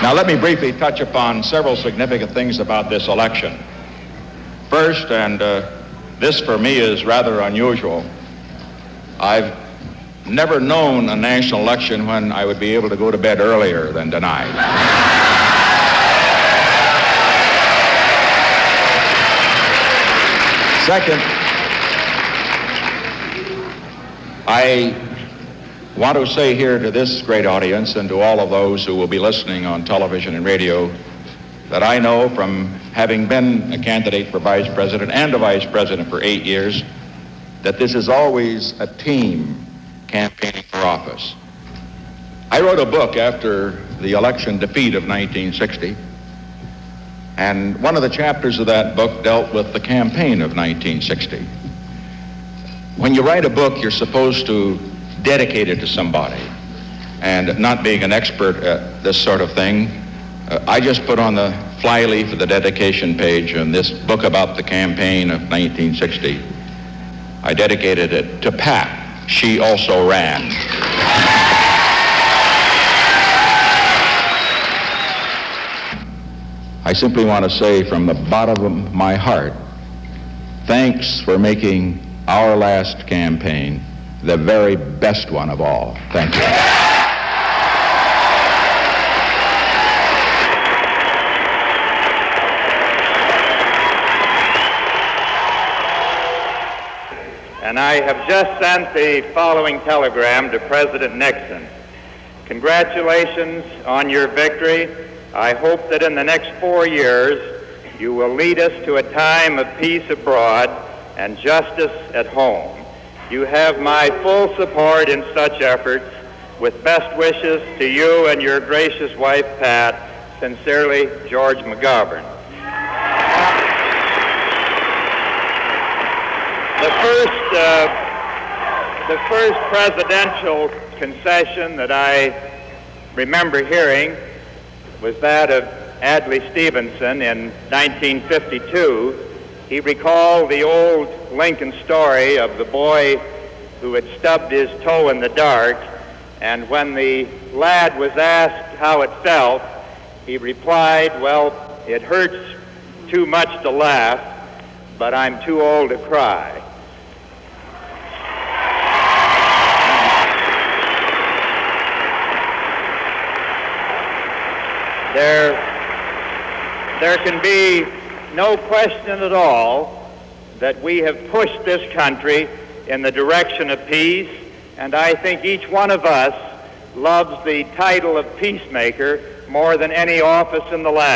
Now, let me briefly touch upon several significant things about this election. First, and this for me is rather unusual, I've never known a national election when I would be able to go to bed earlier than tonight. Second, I want to say here to this great audience and to all of those who will be listening on television and radio that I know from having been a candidate for vice president and a vice president for 8 years that this is always a team campaigning for office. I wrote a book after the election defeat of 1960, and one of the chapters of that book dealt with the campaign of 1960. When you write a book, you're supposed to dedicate it to somebody. And not being an expert at this sort of thing, I just put on the flyleaf of the dedication page on this book about the campaign of 1960. I dedicated it to Pat. She also ran. I simply want to say from the bottom of my heart, thanks for making our last campaign the very best one of all. Thank you. And I have just sent the following telegram to President Nixon. Congratulations on your victory. I hope that in the next 4 years you will lead us to a time of peace abroad and justice at home. You have my full support in such efforts. With best wishes to you and your gracious wife, Pat. Sincerely, George McGovern. The first presidential concession that I remember hearing was that of Adlai Stevenson in 1952. He recalled the old Lincoln story of the boy who had stubbed his toe in the dark, and when the lad was asked how it felt, he replied, "Well, it hurts too much to laugh, but I'm too old to cry." There can be no question at all that we have pushed this country in the direction of peace, and I think each one of us loves the title of peacemaker more than any office in the land.